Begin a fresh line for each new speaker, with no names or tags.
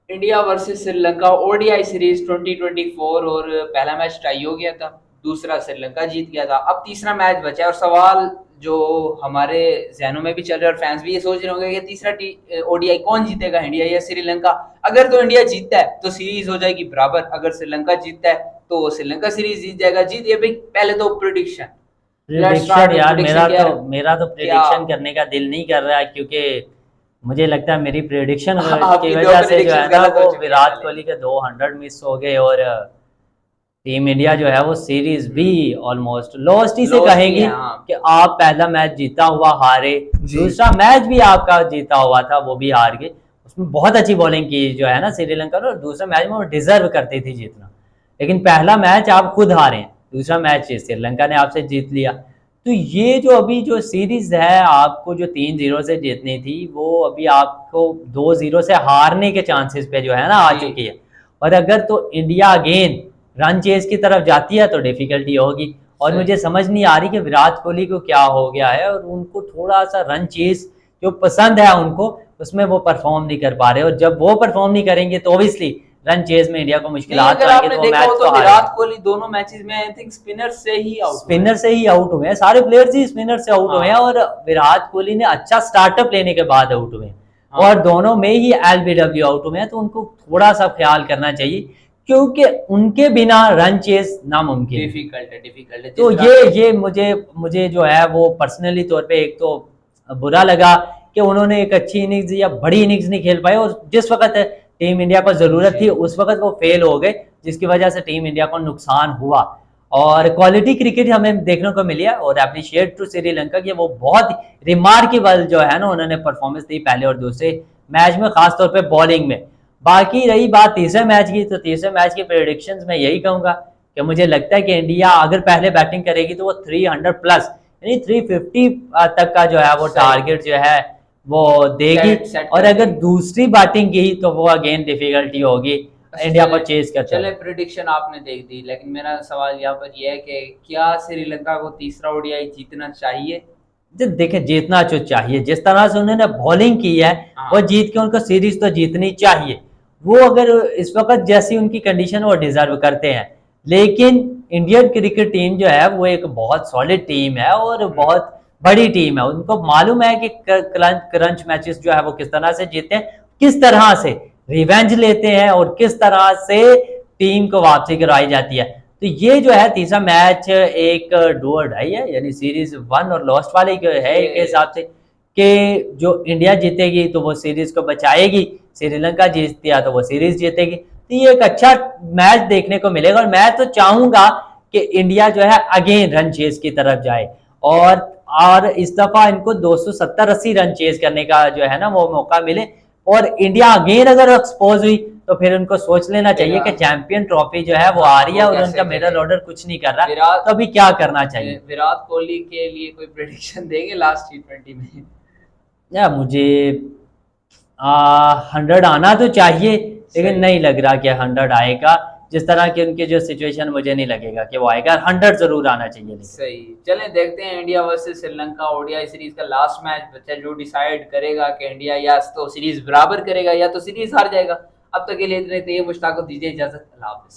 India versus Sri Lanka ODI series 2024 और पहला match tie हो गया था, दूसरा श्रीलंका जीत गया था। अब तीसरा मैच बचा है और सवाल जो हमारे जहनों में भी चल रहा है और फैंस भी ये सोच रहे होंगे कि तीसरा ओडीआई कौन जीतेगा, इंडिया या श्रीलंका। अगर तो इंडिया जीतता है तो सीरीज हो जाएगी बराबर, अगर श्रीलंका जीतता है तो श्रीलंका सीरीज जीत जाएगा। जीत ये भाई, पहले तो prediction, let's
prediction
start with
यार,
प्रिडिक्शन
मेरा
कि
तो
यार
मेरा तो
क्या
प्रिडिक्शन करने का दिल नहीं कर रहा है, क्योंकि मुझे लगता है मेरी प्रिडिक्शन की
आपकी दो
वजह से जो है
प्रिडिक्शंस
ना,
गलत हो
वो
चुकी हैं
विराट
पहले।
कोहली के 200 मिस हो गए, और टीम इंडिया जो है वो सीरीज भी ऑलमोस्ट लॉस्ट ही से
लॉस्ट ही
कहेंगे।
है, हाँ
कि आप पहला मैच जीता हुआ हारे,
जी।
दूसरा मैच भी आपका जीता हुआ था वो भी हार गए। उसमें बहुत अच्छी बॉलिंग की जो है ना श्रीलंका ने, और दूसरा मैच में वो डिजर्व करती थी जीतना। लेकिन पहला मैच आप खुद हारे हैं, दूसरा मैच श्रीलंका ने आपसे जीत लिया। तो ये जो अभी जो सीरीज है, आपको जो 3-0 से जीतनी थी, वो अभी आपको 2-0 से हारने के चांसेस पे जो है ना आ
जी।
चुकी है। और अगर तो इंडिया अगेन रन चेज की तरफ जाती है तो डिफिकल्टी होगी। और
सही।
मुझे समझ नहीं आ रही कि विराट कोहली को क्या हो गया है, और उनको थोड़ा सा रन चेज जो पसंद है उनको, उसमें वो परफॉर्म नहीं कर पा रहे। और जब वो परफॉर्म नहीं करेंगे तो ऑब्वियसली रन चेज में इंडिया को
नहीं,
मुश्किलात तो
अगर
आएंगे,
आपने
तो वो
देखा हो
मैच
तो
तो
विराट
हारेंगे।
कोहली दोनों मैचेस में आई थिंक स्पिनर से ही आउट हुए
स्पिनर
हैं।
से ही आउट हुए हैं, सारे प्लेयर्स ही स्पिनर से आउट हुए हैं,
हाँ
और विराट कोहली ने अच्छा स्टार्टअप लेने के बाद आउट हुए हैं। और
हाँ।
दोनों में ही एलबीडब्ल्यू आउट हुए हैं, तो उनको थोड़ा सा ख्याल करना चाहिए, क्योंकि उनके बिना रन चेस नामुमकिन है।
डिफिकल्ट है
तो
जिस तरह से।
ये मुझे मुझे जो है वो पर्सनली तौर पे एक तो बुरा लगा कि उन्होंने एक अच्छी इनिंग्स या बड़ी इनिंग्स नहीं खेल पाए, और जिस वक्त टीम इंडिया को जरूरत
जी।
थी उस वक्त वो फेल हो गए, जिसकी वजह से टीम इंडिया को नुकसान हुआ। और क्वालिटी क्रिकेट हमें देखने को मिली है, और अप्रिशिएट टू श्रीलंका कि वो बहुत रिमार्केबल जो है ना उन्होंने परफॉर्मेंस दी पहले और दूसरे मैच में, खासतौर पे बॉलिंग में। बाकी रही बात तीसरे मैच की, तो तीसरे मैच की प्रेडिक्शंस मैं यही कहूंगा कि मुझे लगता है कि इंडिया अगर पहले बैटिंग करेगी तो वो 300 प्लस यानी 350 तक का जो है वो
सही।
टारगेट जो है वो देगी।
सेट सेट
और
कर
अगर
देगी।
दूसरी बैटिंग की तो वो अगेन डिफिकल्टी होगी
अच्छा
इंडिया को
चले।
चेज करते
चले
हुए।
प्रिडिक्शन आपने देख दी, लेकिन मेरा सवाल यहाँ पर यह है कि क्या श्रीलंका को तीसरा ओडीआई जीतना चाहिए?
देखिए, जीतना जो चाहिए, जिस तरह से उन्होंने बॉलिंग की है वो
हाँ
जीत के उनको सीरीज तो जीतनी चाहिए। वो अगर इस वक्त जैसी उनकी कंडीशन वो डिजर्व करते हैं। लेकिन इंडियन क्रिकेट टीम जो है वो एक बहुत सॉलिड टीम है और बहुत बड़ी टीम है। उनको मालूम है कि क्रंच मैचेस जो है वो किस तरह से जीते हैं, किस तरह से रिवेंज लेते हैं, और किस तरह से टीम को वापसी करवाई जाती है। तो ये जो है तीसरा मैच एक डू और डाई है, यानी सीरीज वन और लॉस्ट वाले के है
ये।
एक हिसाब से, कि जो इंडिया जीतेगी तो वो सीरीज को बचाएगी, श्रीलंका जीतती है तो वो सीरीज जीतेगी। तो ये एक अच्छा मैच देखने को मिलेगा, और मैं तो चाहूंगा कि इंडिया जो है अगेन रन चेज की तरफ जाए, और इस दफा इनको 270-80 रन चेज करने का जो है ना वो मौका मिले। और इंडिया अगेन अगर एक्सपोज हुई तो फिर उनको सोच लेना चाहिए कि चैंपियन ट्रॉफी जो है वो आ
हाँ
रही
वो
है, और
कैसे
उनका
खेले।
मिडल ऑर्डर कुछ नहीं कर रहा,
विराट
तो अभी क्या करना चाहिए।
विराट कोहली के लिए कोई प्रेडिक्शन देंगे लास्ट T20 में?
या मुझे 100 आना तो चाहिए, लेकिन
सही।
नहीं लग रहा कि 100 आएगा। जिस तरह की उनकी जो सिचुएशन, मुझे नहीं लगेगा कि वो आएगा। 100 जरूर आना चाहिए लेकिन।
सही। चलें देखते हैं India versus Sri Lanka ODI series का लास्ट मैच बचा, जो डिसाइड करेगा कि इंडिया या तो सीरीज बराबर करेगा या तो सीरीज हार जाएगा। अब तक के लिए इतने, तो ये मुश्ताक को दीजिए इजाजत। अल्लाह हाफिज।